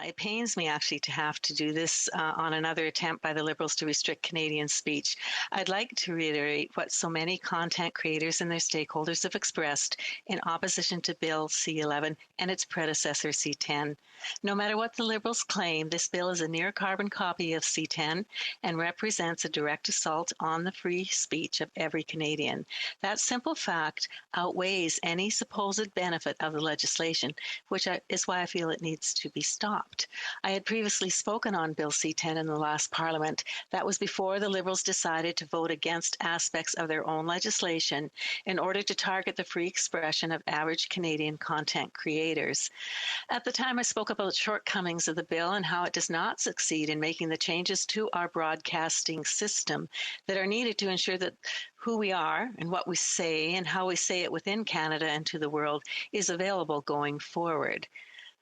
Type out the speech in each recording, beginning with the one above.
It pains me actually to have to do this on another attempt by the Liberals to restrict Canadian speech. I'd like to reiterate what so many content creators and their stakeholders have expressed in opposition to Bill C-11 and its predecessor C-10. No matter what the Liberals claim, this bill is a near carbon copy of C-10 and represents a direct assault on the free speech of every Canadian. That simple fact outweighs any supposed benefit of the legislation, which is why I feel it needs to be stopped. I had previously spoken on Bill C-10 in the last Parliament. That was before the Liberals decided to vote against aspects of their own legislation in order to target the free expression of average Canadian content creators. At the time, I spoke about the shortcomings of the bill and how it does not succeed in making the changes to our broadcasting system that are needed to ensure that who we are and what we say and how we say it within Canada and to the world is available going forward.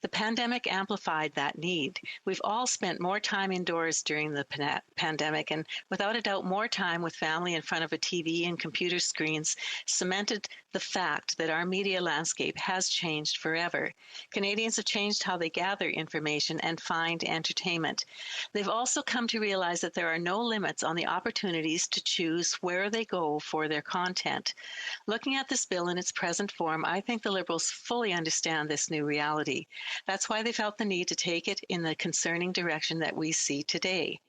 The pandemic amplified that need. We've all spent more time indoors during the pandemic, and without a doubt, more time with family in front of a TV and computer screens cemented the fact that our media landscape has changed forever. Canadians have changed how they gather information and find entertainment. They've also come to realize that there are no limits on the opportunities to choose where they go for their content. Looking at this bill in its present form, I think the Liberals fully understand this new reality. That's why they felt the need to take it in the concerning direction that we see today.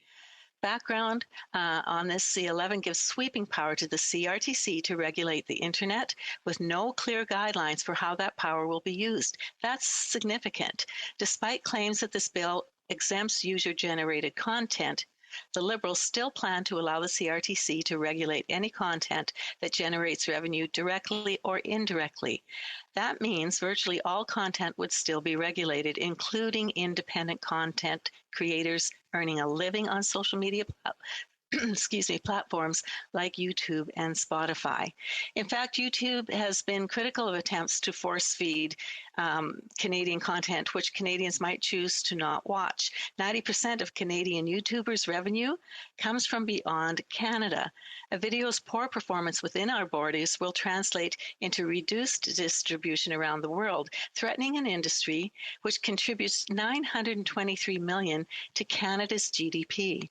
Background on this C-11 gives sweeping power to the CRTC to regulate the internet with no clear guidelines for how that power will be used. That's significant. Despite claims that this bill exempts user-generated content, the Liberals still plan to allow the CRTC to regulate any content that generates revenue directly or indirectly. That means virtually all content would still be regulated, including independent content creators earning a living on social media platforms like YouTube and Spotify. In fact, YouTube has been critical of attempts to force feed Canadian content, which Canadians might choose to not watch. 90% of Canadian YouTubers' revenue comes from beyond Canada. A video's poor performance within our borders will translate into reduced distribution around the world, threatening an industry which contributes $923 million to Canada's GDP.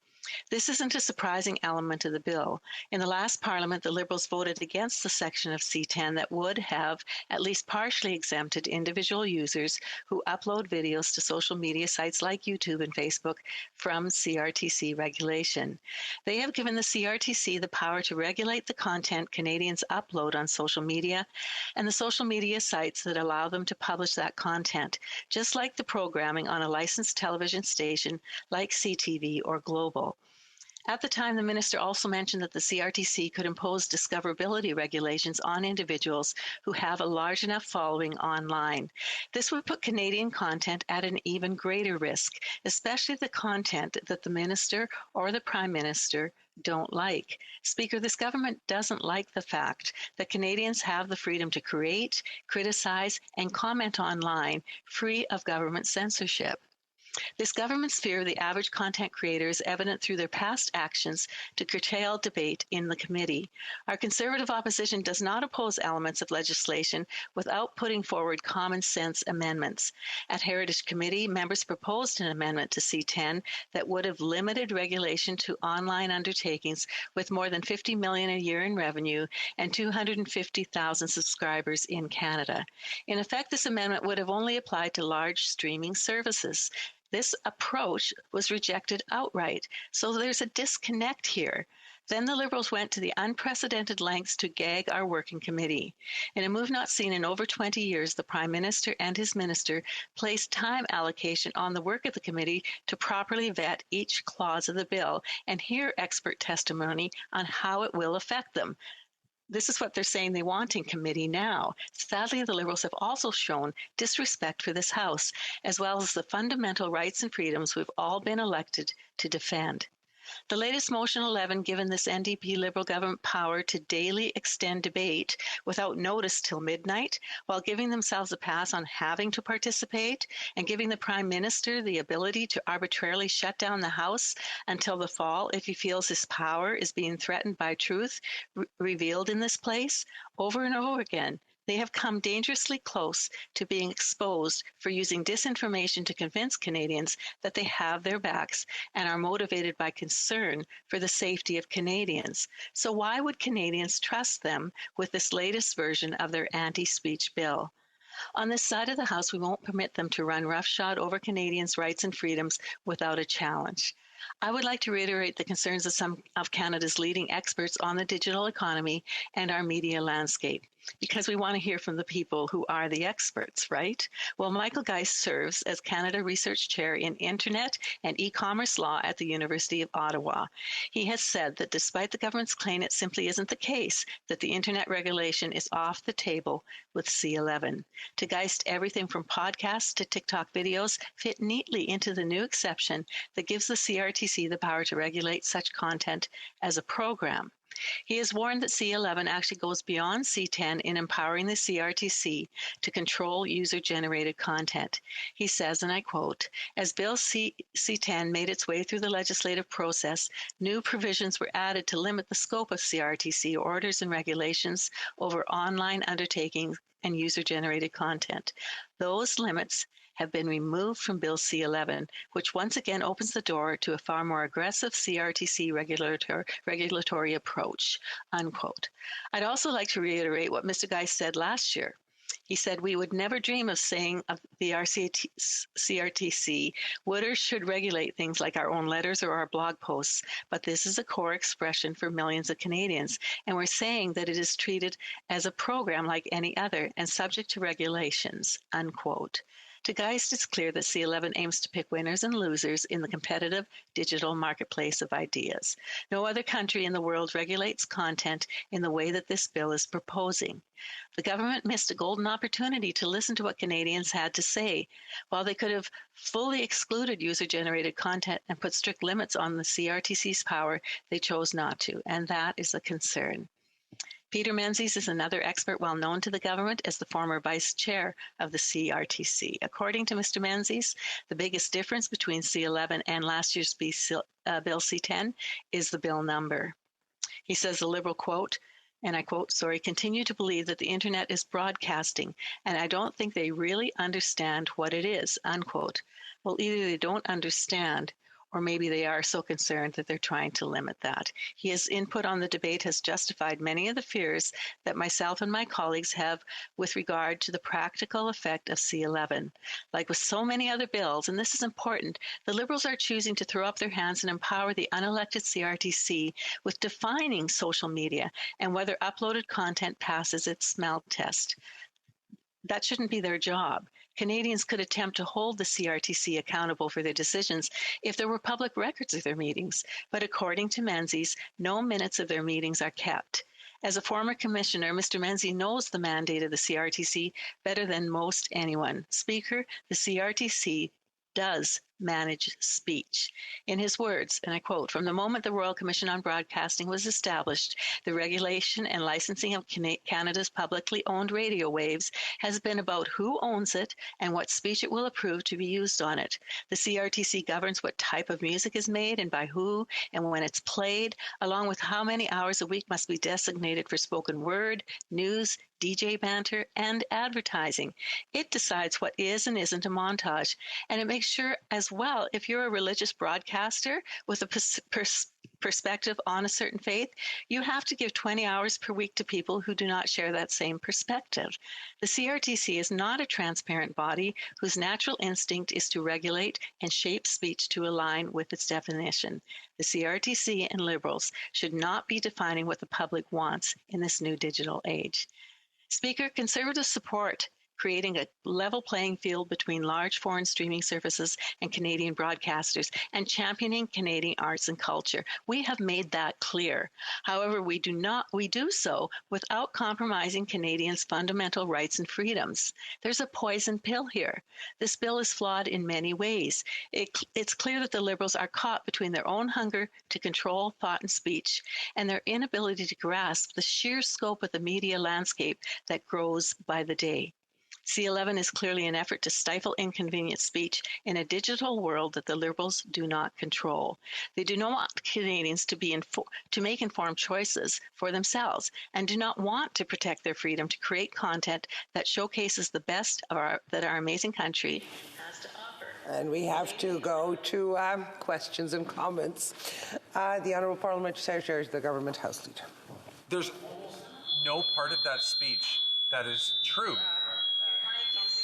This isn't a surprising element of the bill. In the last Parliament, the Liberals voted against the section of C-10 that would have at least partially exempted individual users who upload videos to social media sites like YouTube and Facebook from CRTC regulation. They have given the CRTC the power to regulate the content Canadians upload on social media and the social media sites that allow them to publish that content, just like the programming on a licensed television station like CTV or Global. At the time, the minister also mentioned that the CRTC could impose discoverability regulations on individuals who have a large enough following online. This would put Canadian content at an even greater risk, especially the content that the minister or the Prime Minister don't like. Speaker, this government doesn't like the fact that Canadians have the freedom to create, criticize, and comment online free of government censorship. This government's fear of the average content creator is evident through their past actions to curtail debate in the committee. Our Conservative opposition does not oppose elements of legislation without putting forward common sense amendments. At Heritage Committee, members proposed an amendment to C-10 that would have limited regulation to online undertakings with more than $50 million a year in revenue and 250,000 subscribers in Canada. In effect, this amendment would have only applied to large streaming services. This approach was rejected outright, so there's a disconnect here. Then the Liberals went to the unprecedented lengths to gag our working committee. In a move not seen in over 20 years, the Prime Minister and his minister placed time allocation on the work of the committee to properly vet each clause of the bill and hear expert testimony on how it will affect them. This is what they're saying they want in committee now. Sadly, the Liberals have also shown disrespect for this House, as well as the fundamental rights and freedoms we've all been elected to defend. The latest Motion 11 given this NDP Liberal government power to daily extend debate without notice till midnight, while giving themselves a pass on having to participate and giving the Prime Minister the ability to arbitrarily shut down the House until the fall if he feels his power is being threatened by truth revealed in this place. Over and over again, They have come dangerously close to being exposed for using disinformation to convince Canadians that they have their backs and are motivated by concern for the safety of Canadians. So why would Canadians trust them with this latest version of their anti-speech bill? On this side of the House, we won't permit them to run roughshod over Canadians' rights and freedoms without a challenge. I would like to reiterate the concerns of some of Canada's leading experts on the digital economy and our media landscape, because we want to hear from the people who are the experts, right? Well, Michael Geist serves as Canada Research Chair in Internet and E-commerce Law at the University of Ottawa. He has said that despite the government's claim, it simply isn't the case that the Internet regulation is off the table with C11. To Geist, everything from podcasts to TikTok videos fit neatly into the new exception that gives the CRTC the power to regulate such content as a program. He has warned that C11 actually goes beyond C10 in empowering the CRTC to control user-generated content. He says, and I quote, "As Bill C10 made its way through the legislative process, new provisions were added to limit the scope of CRTC orders and regulations over online undertakings and user-generated content. Those limits have been removed from Bill C11, which once again opens the door to a far more aggressive CRTC regulatory approach," unquote. I'd also like to reiterate what Mr. Geist said last year. He said, "We would never dream of saying of the CRTC would or should regulate things like our own letters or our blog posts, but this is a core expression for millions of Canadians, and we're saying that it is treated as a program like any other and subject to regulations," unquote. To Geist, it's clear that C11 aims to pick winners and losers in the competitive digital marketplace of ideas. No other country in the world regulates content in the way that this bill is proposing. The government missed a golden opportunity to listen to what Canadians had to say. While they could have fully excluded user-generated content and put strict limits on the CRTC's power, they chose not to, and that is a concern. Peter Menzies is another expert well known to the government as the former vice chair of the CRTC. According to Mr. Menzies, the biggest difference between C11 and last year's Bill C10 is the bill number. He says the Liberal quote, and I quote, "continue to believe that the internet is broadcasting, and I don't think they really understand what it is," unquote. Well, either they don't understand, or maybe they are so concerned that they're trying to limit that. His input on the debate has justified many of the fears that myself and my colleagues have with regard to the practical effect of C11. Like with so many other bills, and this is important, the Liberals are choosing to throw up their hands and empower the unelected CRTC with defining social media and whether uploaded content passes its smell test. That shouldn't be their job. Canadians could attempt to hold the CRTC accountable for their decisions if there were public records of their meetings, but according to Menzies, no minutes of their meetings are kept. As a former commissioner, Mr. Menzies knows the mandate of the CRTC better than most anyone. Speaker, the CRTC does manage speech. In his words, and I quote, "From the moment the Royal Commission on Broadcasting was established, the regulation and licensing of Canada's publicly owned radio waves has been about who owns it and what speech it will approve to be used on it. The CRTC governs what type of music is made and by who and when it's played, along with how many hours a week must be designated for spoken word, news, DJ banter, and advertising. It decides what is and isn't a montage, and it makes sure as well, if you're a religious broadcaster with a perspective on a certain faith, you have to give 20 hours per week to people who do not share that same perspective. The CRTC is not a transparent body whose natural instinct is to regulate and shape speech to align with its definition. The CRTC and Liberals should not be defining what the public wants in this new digital age." Speaker, Conservatives support creating a level playing field between large foreign streaming services and Canadian broadcasters and championing Canadian arts and culture. We have made that clear. However, we do so without compromising Canadians' fundamental rights and freedoms. There's a poison pill here. This bill is flawed in many ways. It's clear that the Liberals are caught between their own hunger to control thought and speech and their inability to grasp the sheer scope of the media landscape that grows by the day. C11 is clearly an effort to stifle inconvenient speech in a digital world that the Liberals do not control. They do not want Canadians to make informed choices for themselves and do not want to protect their freedom to create content that showcases the best of that our amazing country has to offer. And we have to go to questions and comments. The Honourable Parliamentary Secretary to the Government House Leader. There's no part of that speech that is true.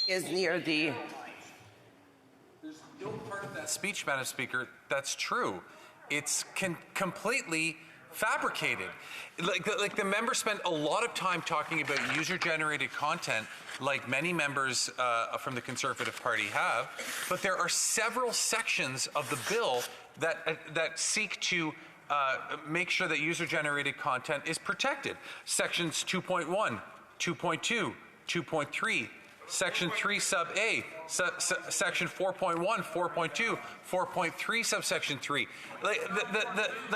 Is near the. There's no part of that speech, Madam Speaker, that's true. It's completely fabricated. Like the member spent a lot of time talking about user-generated content, like many members from the Conservative Party have, but there are several sections of the bill that seek to make sure that user-generated content is protected. Sections 2.1, 2.2, 2.3, Section 3 sub A, Section 4.1, 4.2, 4.3 subsection 3.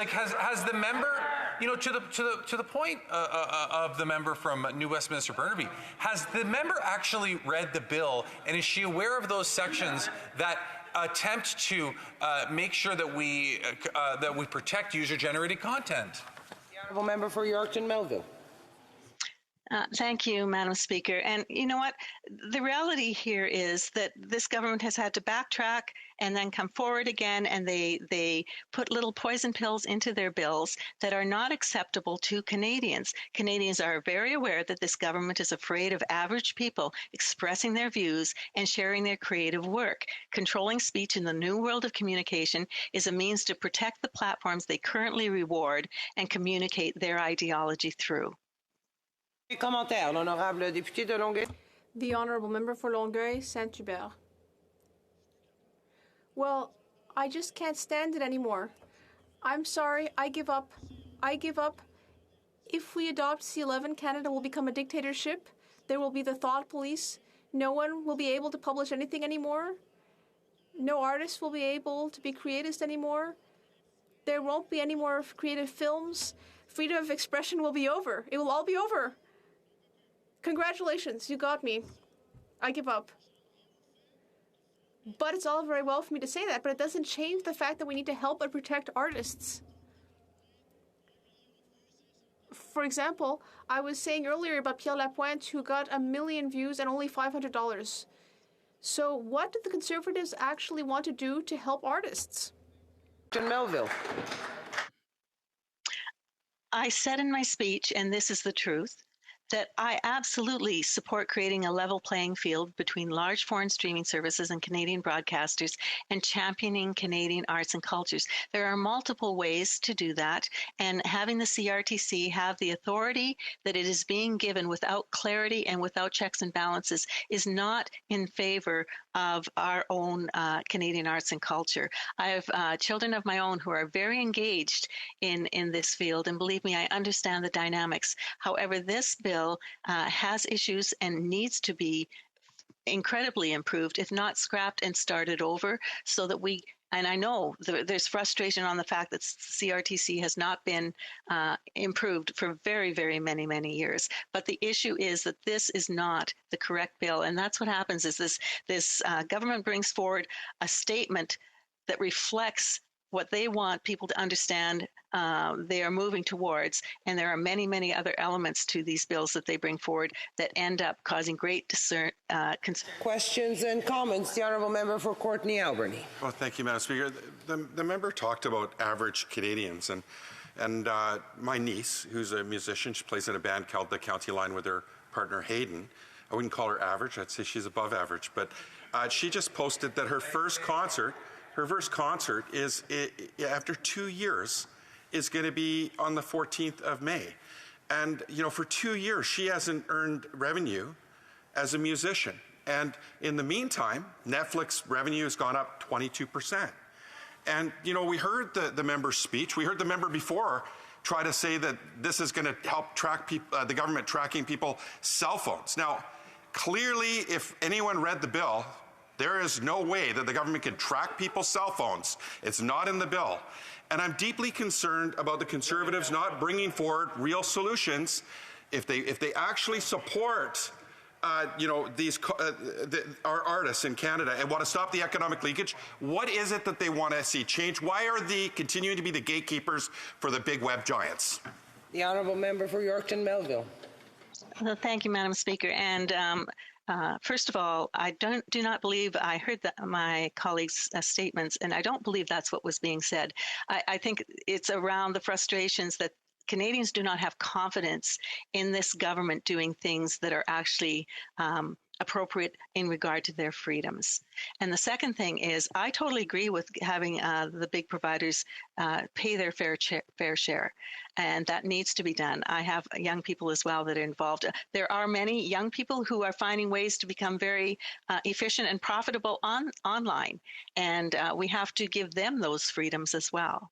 Has the member, to the point of the member from New Westminster Burnaby, has the member actually read the bill, and is she aware of those sections that attempt to make sure that we protect user-generated content? The Honourable Member for Yorkton Melville. Thank you, Madam Speaker. And you know what? The reality here is that this government has had to backtrack and then come forward again, and they put little poison pills into their bills that are not acceptable to Canadians. Canadians are very aware that this government is afraid of average people expressing their views and sharing their creative work. Controlling speech in the new world of communication is a means to protect the platforms they currently reward and communicate their ideology through. Commentaire, l'honorable député de Longueuil. The Honourable Member for Longueuil, Saint-Hubert. Well, I just can't stand it anymore. I'm sorry, I give up. I give up. If we adopt C11, Canada will become a dictatorship. There will be the thought police. No one will be able to publish anything anymore. No artists will be able to be creatives anymore. There won't be any more creative films. Freedom of expression will be over. It will all be over. Congratulations, you got me. I give up. But it's all very well for me to say that, but it doesn't change the fact that we need to help and protect artists. For example, I was saying earlier about Pierre Lapointe, who got 1 million views and only $500. So what do the Conservatives actually want to do to help artists? Melville. I said in my speech, and this is the truth, that I absolutely support creating a level playing field between large foreign streaming services and Canadian broadcasters and championing Canadian arts and cultures. There are multiple ways to do that, and having the CRTC have the authority that it is being given without clarity and without checks and balances is not in favor of our own Canadian arts and culture. I have children of my own who are very engaged in this field, and believe me, I understand the dynamics. However, this bill has issues and needs to be incredibly improved, if not scrapped and started over, so that we, and I know there's frustration on the fact that CRTC has not been improved for very, very many, many years. But the issue is that this is not the correct bill. And that's what happens is this government brings forward a statement that reflects what they want people to understand they are moving towards. And there are many, many other elements to these bills that they bring forward that end up causing great concern. Questions and comments. The Honourable Member for Courtenay Alberni. Well, thank you, Madam Speaker. The member talked about average Canadians, and my niece, who's a musician, she plays in a band called the County Line with her partner Hayden. I wouldn't call her average. I'd say she's above average. But she just posted that her first concert is, after 2 years, is going to be on the 14th of May. And, for 2 years, she hasn't earned revenue as a musician. And in the meantime, Netflix revenue has gone up 22%. And, we heard the member's speech. We heard the member before try to say that this is going to help track people, the government tracking people's cell phones. Now, clearly, if anyone read the bill, there is no way that the government can track people's cell phones. It's not in the bill. And I'm deeply concerned about the Conservatives not bringing forward real solutions. If they actually support our artists in Canada and want to stop the economic leakage, what is it that they want to see change? Why are they continuing to be the gatekeepers for the big web giants? The honourable member for Yorkton Melville. Thank you, Madam Speaker. And first of all, I do not believe I heard my colleagues' statements, and I don't believe that's what was being said. I think it's around the frustrations that Canadians do not have confidence in this government doing things that are actually appropriate in regard to their freedoms. And the second thing is, I totally agree with having the big providers pay their fair share, and that needs to be done. I have young people as well that are involved. There are many young people who are finding ways to become very efficient and profitable online, and we have to give them those freedoms as well.